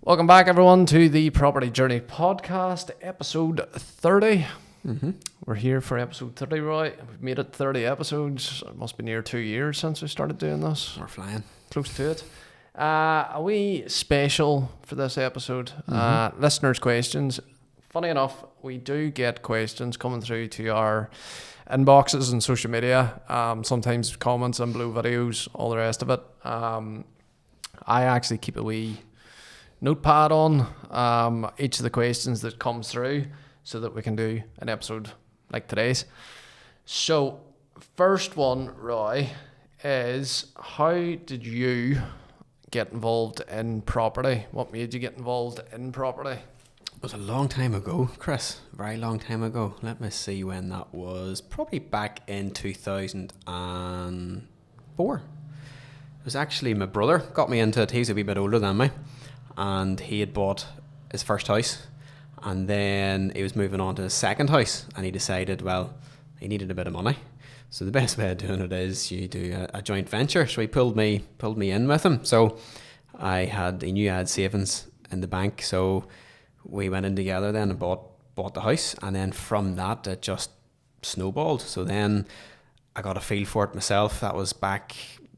Welcome back, everyone, to the Property Journey Podcast, episode 30. We're here for episode 30, Roy. We've made it 30 episodes. It must be near 2 years since we started doing this. We're flying. Close to it. A wee special for this episode. Listeners' questions. Funny enough, we do get questions coming through to our inboxes and social media. Sometimes comments and blue videos, all the rest of it. I actually keep a wee notepad on each of the questions that comes through so that we can do an episode like today's. So first one, Roy, is how did you get involved in property? What made you get involved in property? It was a long time ago, Chris. A very long time ago. Let me see when that was. Probably back in 2004. It was actually my brother got me into it. He's a wee bit older than me. And he had bought his first house. And then he was moving on to his second house. And he decided, well, he needed a bit of money. So the best way of doing it is you do a joint venture. So he pulled me in with him. So he knew I had savings in the bank. So we went in together then and bought the house. And then from that, it just snowballed. So then I got a feel for it myself. That was back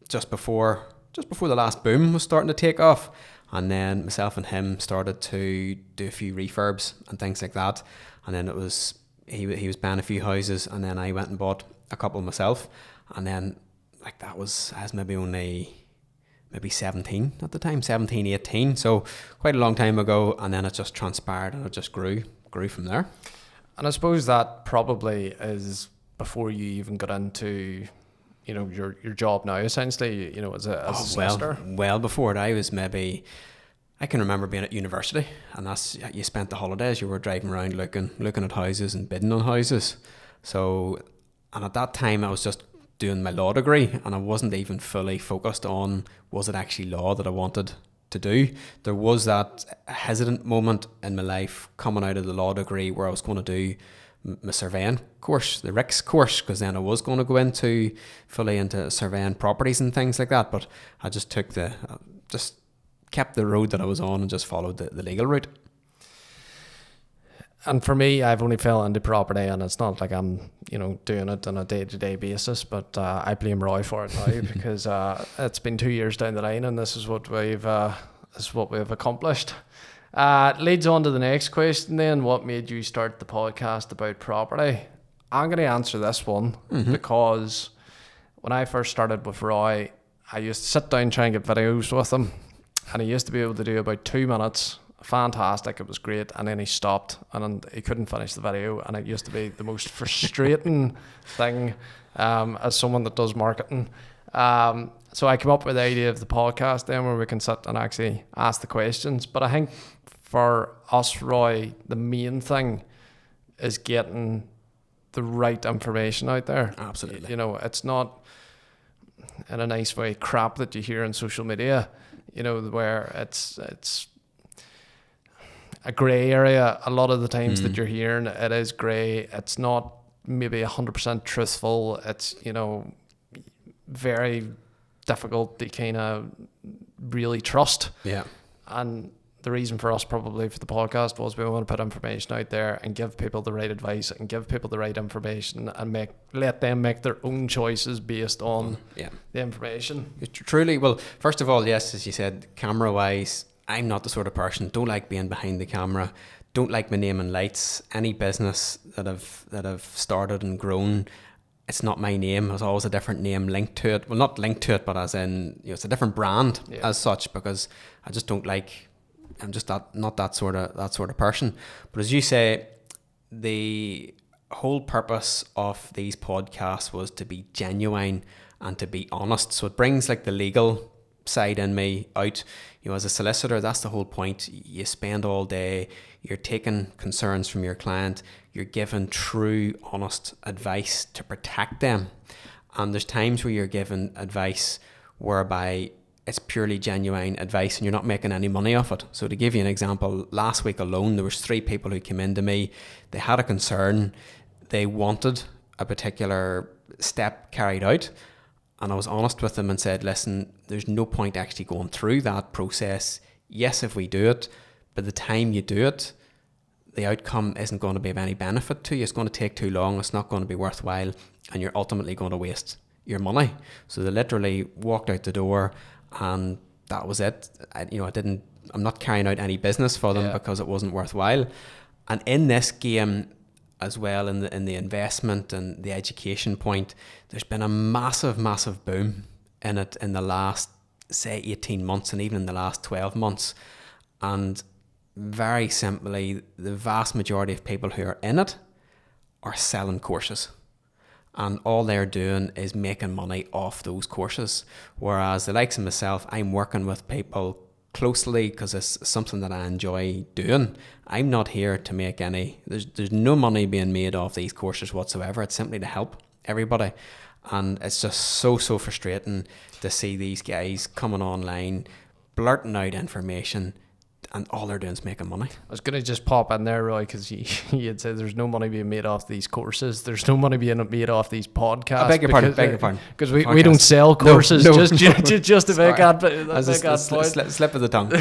just before the last boom was starting to take off. And then myself and him started to do a few refurbs and things like that. And then it was he was buying a few houses, and then I went and bought a couple myself. And then like that was I was maybe 17 at the time, 17, 18. So quite a long time ago. And then it just transpired and it just grew from there. And I suppose that probably is before you even got into, you know, your job now, essentially, you know, as a solicitor. Well before it, I can remember being at university, and you spent the holidays, you were driving around looking at houses and bidding on houses. So, and at that time I was just doing my law degree, and I wasn't even fully focused on was it actually law that I wanted to do. There was that hesitant moment in my life coming out of the law degree where I was going to do my surveying course, the RICS course, because then I was going to go fully into surveying properties and things like that. But I just kept the road that I was on and just followed the legal route. And for me, I've only fell into property, and it's not like I'm, you know, doing it on a day-to-day basis, but I blame Roy for it now because it's been 2 years down the line, and this is what we've accomplished. Leads on to the next question then. What made you start the podcast about property? I'm going to answer this one because when I first started with Roy, I used to sit down, try and get videos with him, and he used to be able to do about 2 minutes. Fantastic, it was great, and then he stopped and he couldn't finish the video, and it used to be the most frustrating thing as someone that does marketing. So I came up with the idea of the podcast then where we can sit and actually ask the questions. But I think for us, Roy, the main thing is getting the right information out there. Absolutely. You know, it's not in a nice way crap that you hear on social media, you know, where it's a grey area. A lot of the times that you're hearing, it is grey. It's not maybe 100% truthful. It's, you know, very difficult to kind of really trust. Yeah. And the reason for us probably for the podcast was we want to put information out there and give people the right advice and give people the right information and let them make their own choices based on the information. Truly, well, first of all, yes, as you said, camera wise, I'm not the sort of person, don't like being behind the camera, don't like my name in lights. Any business that I've started and grown, it's not my name. There's always a different name linked to it. Well, not linked to it, but as in, you know, it's a different brand as such, because I just don't like, I'm just not that sort of person. But as you say, the whole purpose of these podcasts was to be genuine and to be honest. So it brings like the legal side in me out. You know, as a solicitor, that's the whole point. You spend all day, you're taking concerns from your client, you're giving true, honest advice to protect them. And there's times where you're giving advice whereby it's purely genuine advice and you're not making any money off it. So to give you an example, last week alone, there was 3 people who came into me. They had a concern. They wanted a particular step carried out. And I was honest with them and said, listen, there's no point actually going through that process Yes, if we do it, but the time you do it, the outcome isn't going to be of any benefit to you. It's going to take too long. It's not going to be worthwhile, and you're ultimately going to waste your money. So they literally walked out the door, and that was it. I'm not carrying out any business for them because it wasn't worthwhile. And in this game as well, in the investment and the education point, there's been a massive boom in it in the last, say, 18 months, and even in the last 12 months. And very simply, the vast majority of people who are in it are selling courses, and all they're doing is making money off those courses. Whereas the likes of myself, I'm working with people closely because it's something that I enjoy doing. I'm not here to make any, there's no money being made off these courses whatsoever. It's simply to help everybody. And it's just so frustrating to see these guys coming online, blurting out information, and all they're doing is making money. I was going to just pop in there, Roy, because you had said there's no money being made off these courses. There's no money being made off these podcasts. I beg your pardon. Because we don't sell courses. No. Just to make that point. Slip of the tongue.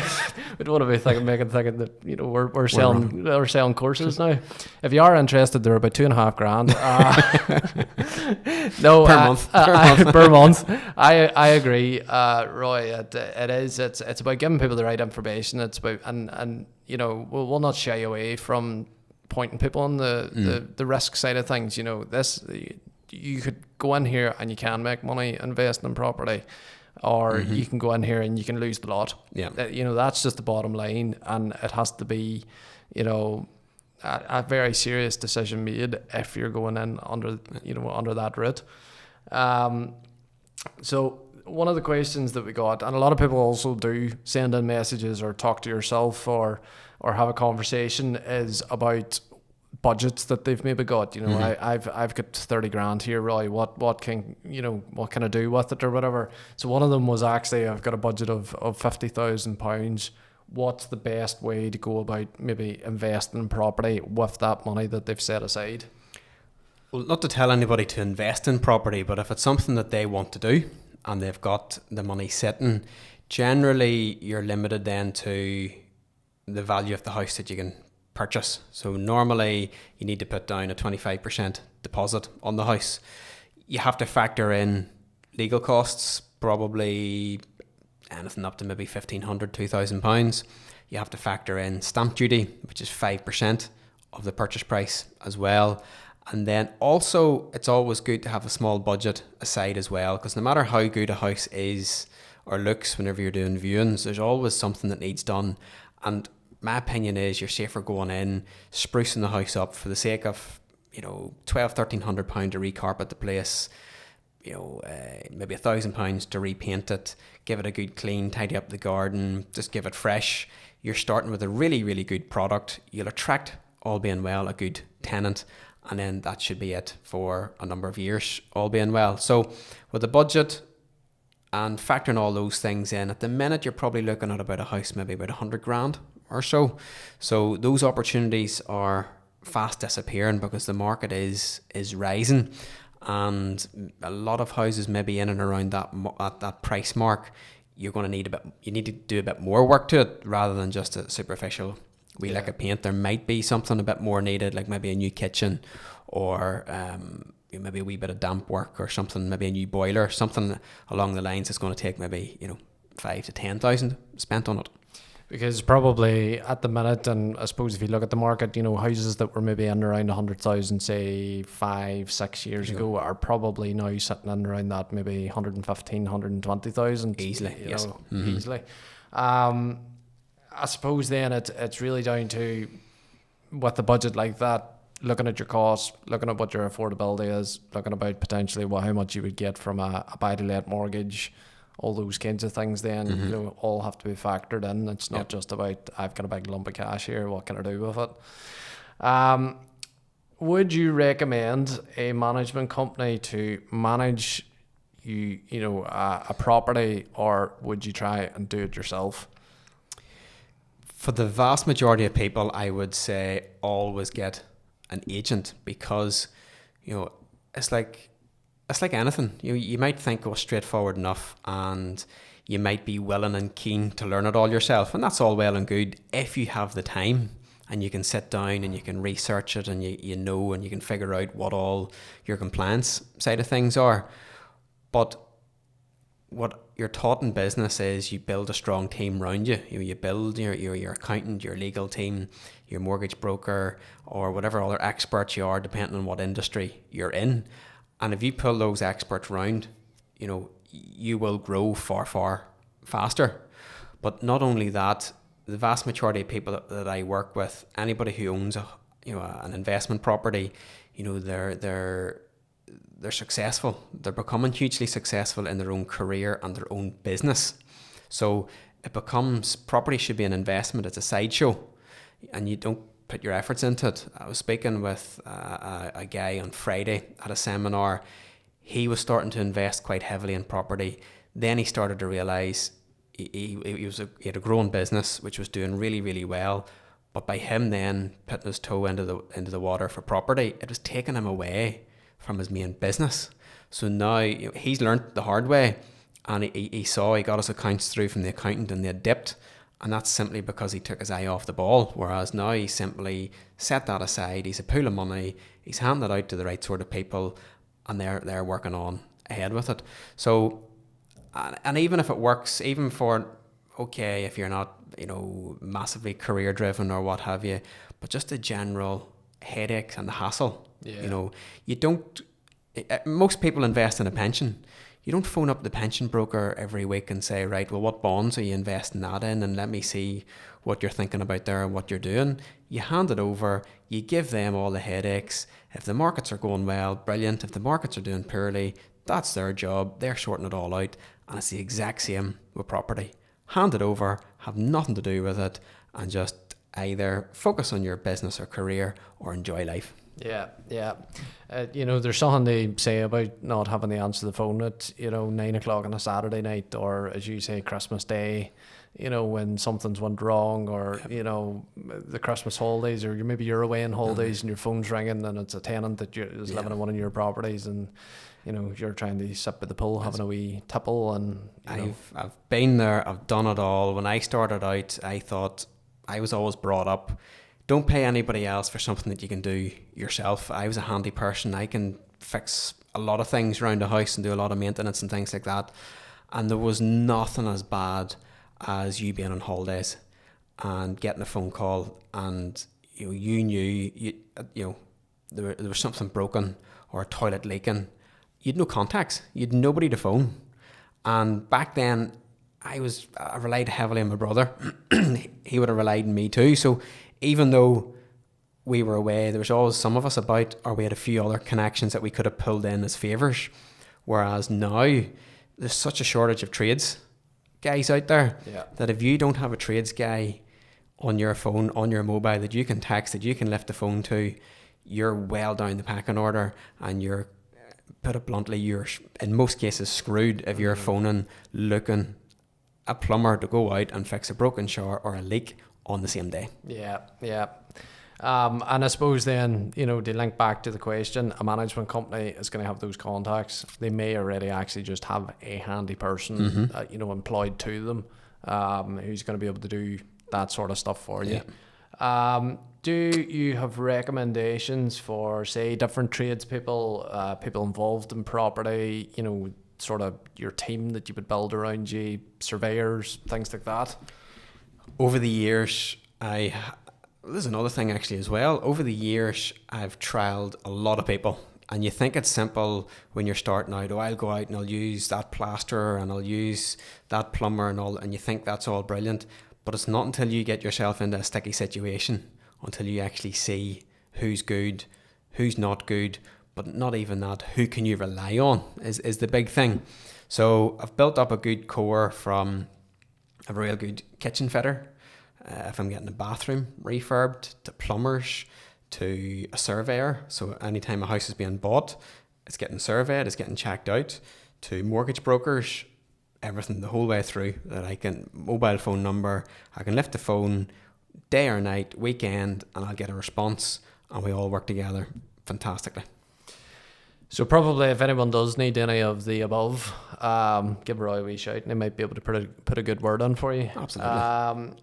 We don't want to be thinking that we're selling courses now. If you are interested, they're about $2,500. No, per month. I agree, Roy. It is. It's about giving people the right information. It's about and we'll not shy away from pointing people on the risk side of things. This, you could go in here and you can make money investing in property, or you can go in here and you can lose the lot. That's just the bottom line, and it has to be a very serious decision made if you're going in under that route. So one of the questions that we got, and a lot of people also do send in messages or talk to yourself or have a conversation, is about budgets that they've maybe got. I've got 30 grand here, Roy. What can I do with it or whatever? So one of them was actually, I've got a budget of £50,000. What's the best way to go about maybe investing in property with that money that they've set aside? Well, not to tell anybody to invest in property, but if it's something that they want to do and they've got the money sitting, generally you're limited then to the value of the house that you can purchase. So normally you need to put down a 25% deposit on the house. You have to factor in legal costs, probably anything up to maybe £1,500, £2,000. You have to factor in stamp duty, which is 5% of the purchase price as well. And then also, it's always good to have a small budget aside as well, because no matter how good a house is or looks whenever you're doing viewings, there's always something that needs done. And my opinion is you're safer going in, sprucing the house up for the sake of, £1,200-1,300 to recarpet the place, maybe £1,000 to repaint it, give it a good clean, tidy up the garden, just give it fresh. You're starting with a really, really good product. You'll attract, all being well, a good tenant. And then that should be it for a number of years, all being well. So with the budget and factoring all those things in, at the minute you're probably looking at about a house, maybe about 100 grand or so. So those opportunities are fast disappearing because the market is rising, and a lot of houses maybe in and around that price mark, you're going to need to do a bit more work to it rather than just a superficial lick of paint. There might be something a bit more needed, like maybe a new kitchen, or maybe a wee bit of damp work or something, maybe a new boiler, something along the lines that's going to take maybe 5,000 to 10,000 spent on it. Because probably at the minute, and I suppose if you look at the market, houses that were maybe in around 100,000, say 5-6 years ago, are probably now sitting in around that, maybe 115,000, 120,000 easily. Yes, easily. I suppose then it's really down to, with a budget like that, looking at your costs, looking at what your affordability is, looking about potentially how much you would get from a buy-to-let mortgage, all those kinds of things then all have to be factored in. It's not just about, I've got a big lump of cash here, what can I do with it? Would you recommend a management company to manage a property, or would you try and do it yourself? For the vast majority of people, I would say always get an agent, because it's like anything. You might think, straightforward enough, and you might be willing and keen to learn it all yourself. And that's all well and good if you have the time and you can sit down and you can research it and you know and you can figure out what all your compliance side of things are. But what you're taught in business is you build a strong team around you. You build your accountant, your legal team, your mortgage broker, or whatever other experts you are, depending on what industry you're in. And if you pull those experts around, you will grow far, far faster. But not only that, the vast majority of people that I work with, anybody who owns an investment property, they're successful. They're becoming hugely successful in their own career and their own business. So property should be an investment. It's a sideshow, and you don't put your efforts into it. I was speaking with a guy on Friday at a seminar. He was starting to invest quite heavily in property. Then he started to realize he had a growing business which was doing really, really well. But by him then putting his toe into the water for property, it was taking him away from his main business. So now he's learned the hard way, and he got his accounts through from the accountant and they had dipped, and that's simply because he took his eye off the ball. Whereas now he simply set that aside. He's a pool of money, he's handed it out to the right sort of people, and they're working on ahead with it. So, and even if it works, even for if you're not massively career driven or what have you, but just the general headaches and the hassle. Yeah. Most people invest in a pension. You don't phone up the pension broker every week and say, right, well, what bonds are you investing that in? And let me see what you're thinking about there and what you're doing. You hand it over, you give them all the headaches. If the markets are going well, brilliant. If the markets are doing poorly, that's their job. They're sorting it all out. And it's the exact same with property. Hand it over, have nothing to do with it, and just either focus on your business or career or enjoy life. Yeah. There's something they say about not having to answer the phone at 9 o'clock on a Saturday night, or as you say, Christmas Day, when something's went wrong, or the Christmas holidays, or maybe you're away on holidays and your phone's ringing and it's a tenant that is living in one of your properties, and you're trying to sit by the pool having a wee tipple. And I've been there, I've done it all. When I started out, I thought, I was always brought up, don't pay anybody else for something that you can do yourself. I was a handy person. I can fix a lot of things around the house and do a lot of maintenance and things like that. And there was nothing as bad as you being on holidays and getting a phone call, and you knew there was something broken or a toilet leaking. You'd no contacts. You'd nobody to phone. And back then, I relied heavily on my brother. He would have relied on me too. So even though we were away, there was always some of us about, or we had a few other connections that we could have pulled in as favours. Whereas now, there's such a shortage of trades guys out there that if you don't have a trades guy on your phone, on your mobile, that you can text, that you can lift the phone to, you're well down the pecking order, and you're, put it bluntly, you're in most cases screwed if you're phoning looking a plumber to go out and fix a broken shower or a leak on the same day. Yeah. And I suppose then, to link back to the question, a management company is going to have those contacts. They may already actually just have a handy person, employed to them, who's going to be able to do that sort of stuff for you. Do you have recommendations for, say, different tradespeople, people involved in property, sort of your team that you would build around you, surveyors, things like that? Over the years, there's another thing actually as well. Over the years, I've trialed a lot of people. And you think it's simple when you're starting out. I'll go out and I'll use that plasterer and I'll use that plumber and all. And you think that's all brilliant. But it's not until you get yourself into a sticky situation, until you actually see who's good, who's not good, but not even that, who can you rely on is the big thing. So I've built up a good core from a real good kitchen fitter, if I'm getting a bathroom refurbed, to plumbers, to a surveyor. So anytime a house is being bought, it's getting surveyed, it's getting checked out, to mortgage brokers, everything the whole way through, that I can, mobile phone number, I can lift the phone day or night, weekend, and I'll get a response, and we all work together fantastically. So probably if anyone does need any of the above, give Roy a wee shout and he might be able to put a good word on for you. Absolutely.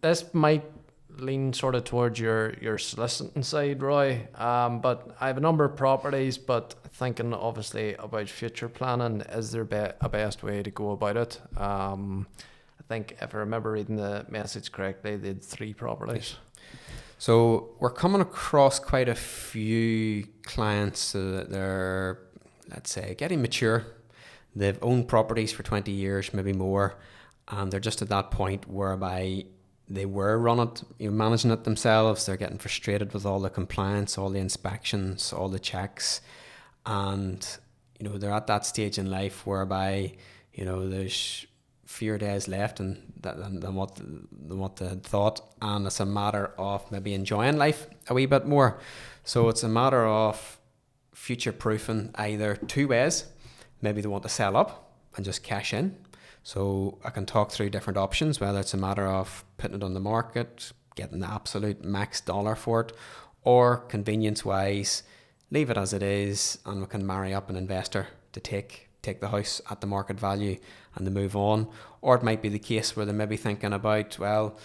This might lean sort of towards your soliciting side, Roy. But I have a number of properties, but thinking obviously about future planning, is there a best way to go about it? I think if I remember reading the message correctly, they had 3 properties. So we're coming across quite a few clients that they're, let's say, getting mature. They've owned properties for 20 years, maybe more, and they're just at that point whereby they were managing it themselves. They're getting frustrated with all the compliance, all the inspections, all the checks, and they're at that stage in life whereby there's fewer days left than what they had thought, and it's a matter of maybe enjoying life a wee bit more. So it's a matter of future proofing either 2 ways. Maybe they want to sell up and just cash in. So I can talk through different options, whether it's a matter of putting it on the market, getting the absolute max dollar for it, or convenience wise, leave it as it is and we can marry up an investor to take the house at the market value and to move on. Or it might be the case where they're maybe thinking about, well,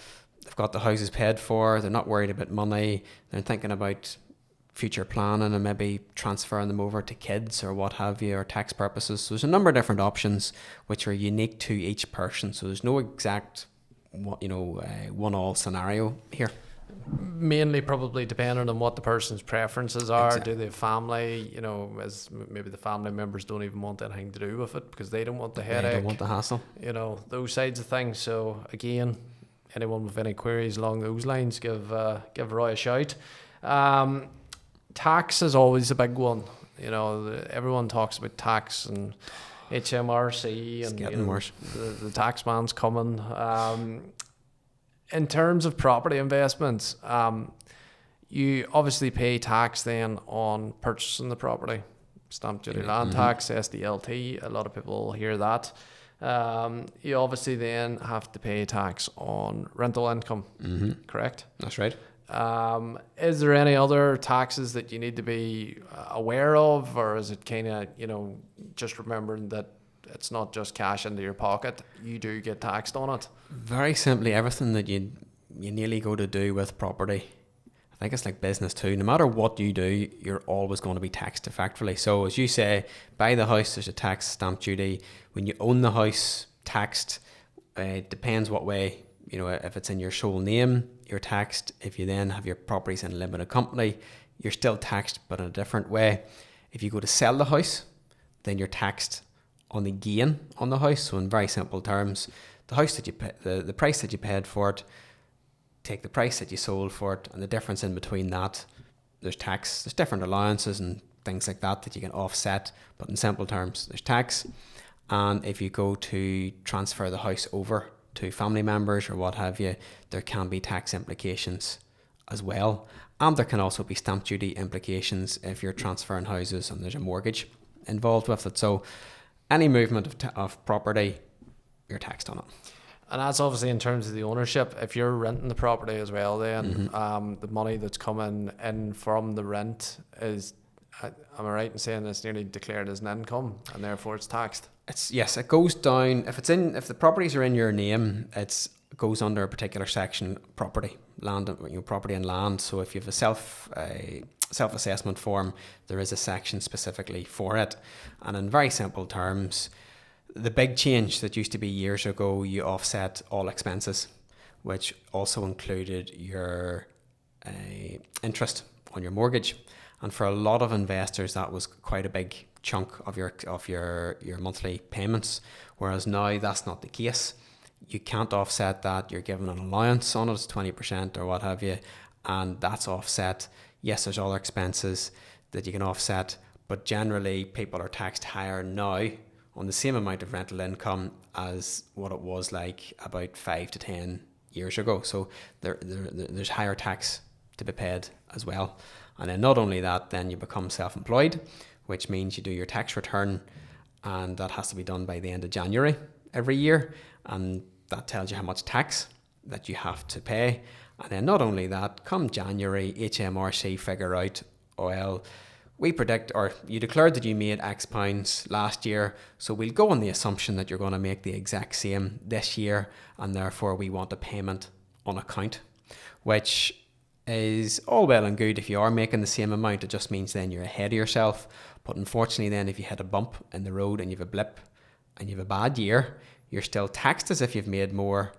they've got the houses paid for, they're not worried about money, they're thinking about future planning and maybe transferring them over to kids or what have you, or tax purposes. So there's a number of different options which are unique to each person. So there's no exact one-all scenario here. Mainly probably depending on what the person's preferences are. Exactly. Do they have family, as maybe the family members don't even want anything to do with it because they don't want the headache. They don't want the hassle. Those sides of things. So again, anyone with any queries along those lines, give Roy a shout. Tax is always a big one. Everyone talks about tax and HMRC, it's and getting worse. The tax man's coming. In terms of property investments, you obviously pay tax then on purchasing the property, stamp duty, land tax, SDLT. A lot of people hear that. You obviously then have to pay tax on rental income, correct? That's right. Is there any other taxes that you need to be aware of, or is it kind of, just remembering that it's not just cash into your pocket, you do get taxed on it? Very simply, everything that you nearly go to do with property, I think it's like business too. No matter what you do, you're always going to be taxed effectively. So as you say, buy the house, there's a tax, stamp duty. When you own the house, taxed. It depends what way. If it's in your sole name, you're taxed. If you then have your properties in a limited company, you're still taxed, but in a different way. If you go to sell the house, then you're taxed on the gain on the house. So in very simple terms, the house that you pay, the price that you paid for it, take the price that you sold for it, and the difference in between that, there's tax. There's different allowances and things like that you can offset, but in simple terms, there's tax. And if you go to transfer the house over to family members or what have you, there can be tax implications as well. And there can also be stamp duty implications if you're transferring houses and there's a mortgage involved with it. So any movement of property, you're taxed on it. And that's obviously in terms of the ownership. If you're renting the property as well, then the money that's coming in from the rent is, am I right in saying it's nearly declared as an income and therefore it's taxed? Yes, it goes down. If the properties are in your name, it goes under a particular section, property, land, property and land. So if you have a self-assessment form, there is a section specifically for it. And in very simple terms, the big change that used to be years ago, you offset all expenses, which also included your interest on your mortgage. And for a lot of investors, that was quite a big chunk of your monthly payments. Whereas now that's not the case. You can't offset that. You're given an allowance on it, it's 20% or what have you, and that's offset. Yes, there's other expenses that you can offset, but generally people are taxed higher now on the same amount of rental income as what it was like about 5 to 10 years ago. So there's higher tax to be paid as well. And then not only that, then you become self-employed, which means you do your tax return, and that has to be done by the end of January every year. And that tells you how much tax that you have to pay. And then not only that, come January, HMRC figure out, well, we predict, or you declared that you made X pounds last year, so we'll go on the assumption that you're going to make the exact same this year, and therefore we want a payment on account, which is all well and good if you are making the same amount. It just means then you're ahead of yourself. But unfortunately then, if you hit a bump in the road and you have a blip and you have a bad year, you're still taxed as if you've made more,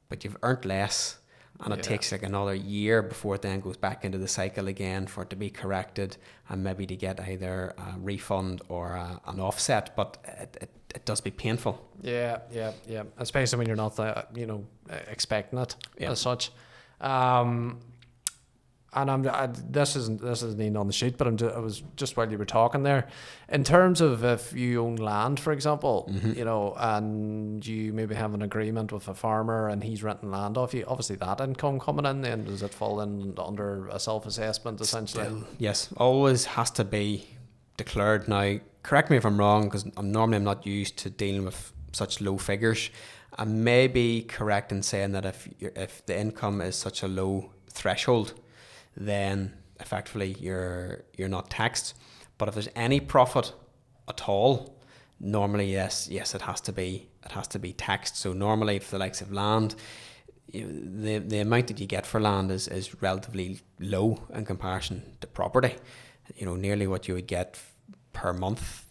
but you've earned less. And it takes like another year before it then goes back into the cycle again for it to be corrected and maybe to get either a refund or an offset. But it does be painful. Yeah. Especially when you're not, expecting it as such. And this isn't even on the sheet, but I was just while you were talking there, in terms of if you own land, for example, and you maybe have an agreement with a farmer and he's renting land off you, obviously that income coming in, then does it fall in under a self-assessment essentially? Still, yes, always has to be declared. Now, correct me if I'm wrong, because I'm not used to dealing with such low figures. I may be correct in saying that if the income is such a low threshold, then effectively you're not taxed. But if there's any profit at all, normally yes, it has to be taxed. So normally for the likes of land, the amount that you get for land is relatively low in comparison to property. Nearly what you would get per month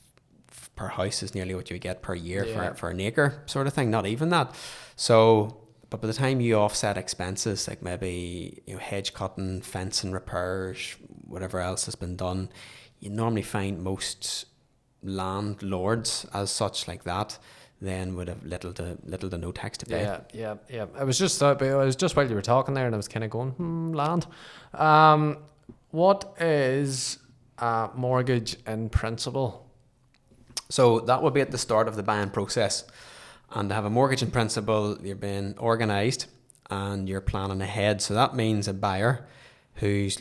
per house is nearly what you would get per year for an acre sort of thing, not even that. So but by the time you offset expenses like maybe hedge cutting, fencing repairs, whatever else has been done, you normally find most landlords as such like that then would have little to no tax to pay. Yeah. I was just while you were talking there, and I was kind of going, land. What is a mortgage in principle? So that would be at the start of the buying process. And to have a mortgage in principle, you're being organised and you're planning ahead. So that means a buyer who's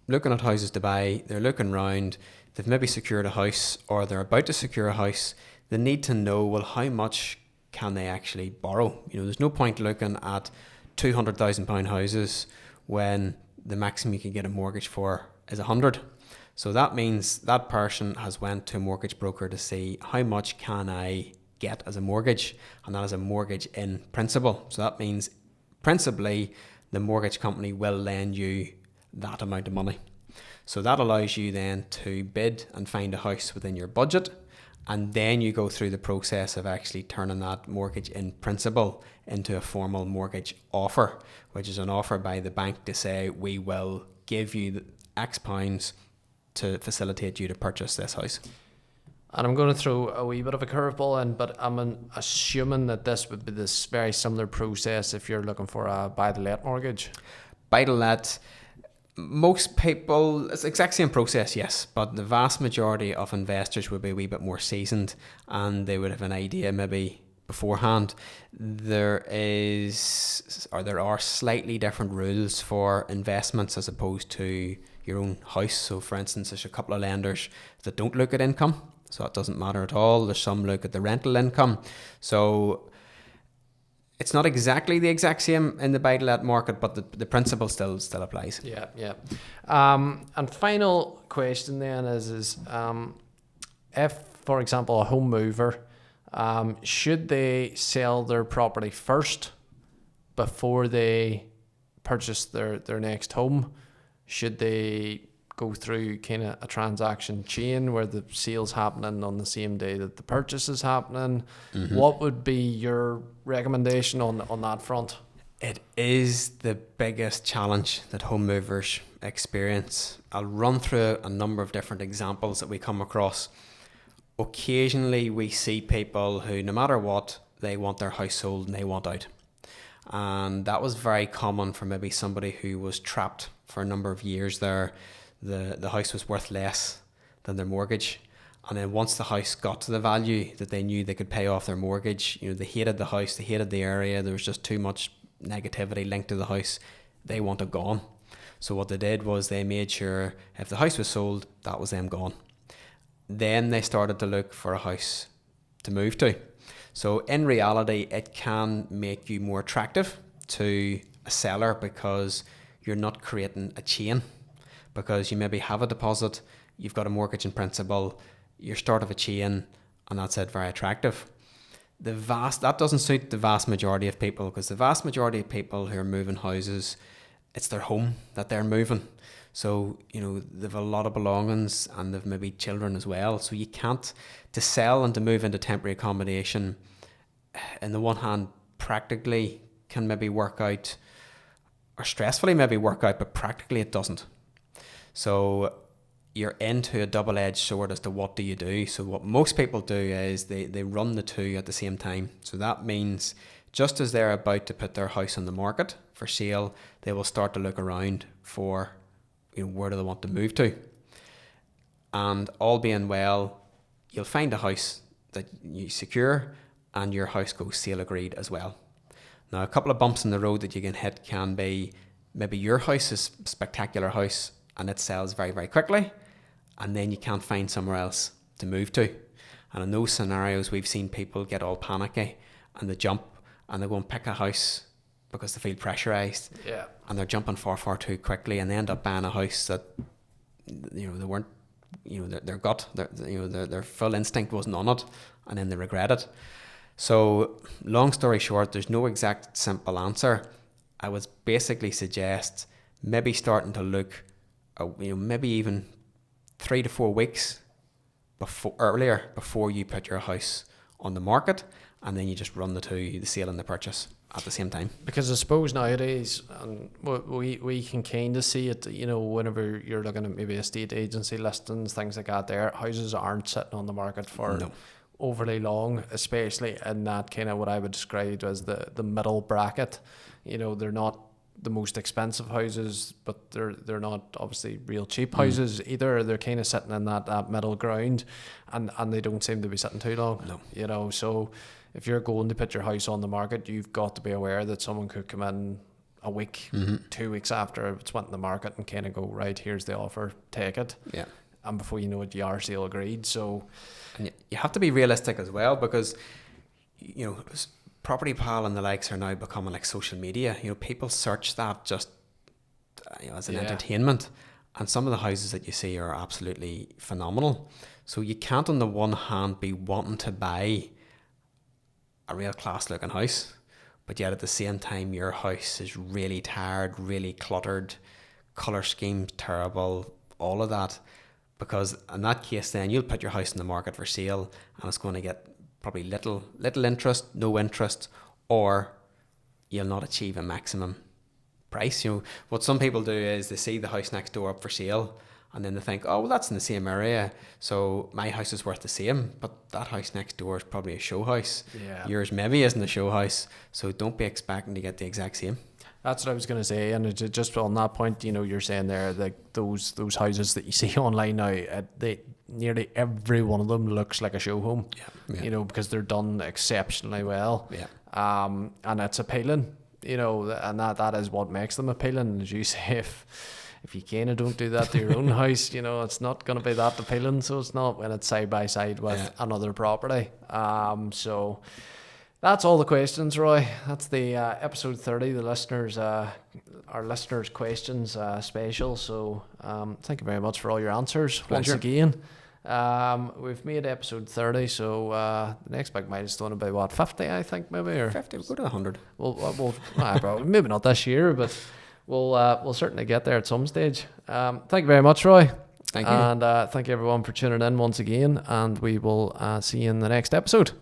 looking at houses to buy, they're looking around, they've maybe secured a house or they're about to secure a house. They need to know, well, how much can they actually borrow? There's no point looking at £200,000 houses when the maximum you can get a mortgage for is 100. So that means that person has went to a mortgage broker to see how much can I get as a mortgage, and that is a mortgage in principle. So that means principally the mortgage company will lend you that amount of money. So that allows you then to bid and find a house within your budget, and then you go through the process of actually turning that mortgage in principle into a formal mortgage offer, which is an offer by the bank to say we will give you X pounds to facilitate you to purchase this house. And I'm going to throw a wee bit of a curveball in, but I'm assuming that this would be this very similar process if you're looking for a buy-to-let mortgage. Buy-to-let, most people, it's the exact same process, yes, but the vast majority of investors would be a wee bit more seasoned and they would have an idea maybe beforehand. There are slightly different rules for investments as opposed to your own house. So for instance, there's a couple of lenders that don't look at income. So it doesn't matter at all. There's some look at the rental income. So it's not exactly the exact same in the buy-to-let market, but the principle still applies. Yeah. And final question then is if, for example, a home mover, should they sell their property first before they purchase their next home? Should they go through kind of a transaction chain where the sale's happening on the same day that the purchase is happening? Mm-hmm. What would be your recommendation on that front? It is the biggest challenge that home movers experience. I'll run through a number of different examples that we come across. Occasionally we see people who, no matter what, they want their house sold and they want out. And that was very common for maybe somebody who was trapped for a number of years there. The house was worth less than their mortgage, and then once the house got to the value that they knew they could pay off their mortgage, they hated the house, they hated the area, there was just too much negativity linked to the house, they wanted gone. So what they did was they made sure if the house was sold, that was them gone. Then they started to look for a house to move to. So in reality, it can make you more attractive to a seller because you're not creating a chain. Because you maybe have a deposit, you've got a mortgage in principle, you're start of a chain, and that's it, very attractive. That doesn't suit the vast majority of people, because the vast majority of people who are moving houses, it's their home that they're moving. So, they've a lot of belongings, and they've maybe children as well. So you can't, to sell and to move into temporary accommodation, on the one hand, practically can maybe work out, or stressfully maybe work out, but practically it doesn't. So you're into a double-edged sword as to what do you do. So what most people do is they run the two at the same time. So that means just as they're about to put their house on the market for sale, they will start to look around for, where do they want to move to. And all being well, you'll find a house that you secure, and your house goes sale agreed as well. Now, a couple of bumps in the road that you can hit can be, maybe your house is a spectacular house and it sells very, very quickly, and then you can't find somewhere else to move to. And in those scenarios, we've seen people get all panicky, and they jump, and they go and pick a house because they feel pressurized. Yeah. And they're jumping far, far too quickly, and they end up buying a house that, they weren't, their gut, their full instinct wasn't on it, and then they regret it. So, long story short, there's no exact simple answer. I would basically suggest maybe starting to look, maybe even 3 to 4 weeks before you put your house on the market, and then you just run the sale and the purchase at the same time. Because I suppose nowadays, and we can kind of see it, whenever you're looking at maybe estate agency listings, things like that, there, houses aren't sitting on the market for overly long, especially in that kind of what I would describe as the middle bracket. They're not the most expensive houses, but they're not obviously real cheap houses either. They're kind of sitting in that middle ground, and they don't seem to be sitting too long. No. So if you're going to put your house on the market, you've got to be aware that someone could come in a week, 2 weeks after it's went in the market and kind of go, right, here's the offer, take it. Yeah. And before you know it, you are sale agreed. So, and you have to be realistic as well, because Property Pal and the likes are now becoming like social media. People search that just as an entertainment, and some of the houses that you see are absolutely phenomenal. So you can't on the one hand be wanting to buy a real class looking house, but yet at the same time your house is really tired, really cluttered, colour scheme terrible, all of that. Because in that case, then you'll put your house in the market for sale, and it's going to get probably little interest, no interest, or you'll not achieve a maximum price. What some people do is they see the house next door up for sale, and then they think, oh, well, that's in the same area, so my house is worth the same. But that house next door is probably a show house. Yeah. Yours maybe isn't a show house, so don't be expecting to get the exact same. That's what I was going to say, and just on that point, you're saying there, like those houses that you see online now, nearly every one of them looks like a show home. Yeah. Because they're done exceptionally well. Yeah. And it's appealing, and that is what makes them appealing. As you say, if you kind of don't do that to your own house, it's not going to be that appealing. So it's not when it's side by side with another property. So. That's all the questions, Roy. That's the episode 30, the listeners, our listeners' questions special. So thank you very much for all your answers. Pleasure. Once again. We've made episode 30, so the next big milestone will be what, 50, I think, maybe, or 50. We'll go to 100. Well, maybe not this year, but we'll certainly get there at some stage. Thank you very much, Roy. Thank you. And thank you everyone for tuning in once again, and we will see you in the next episode.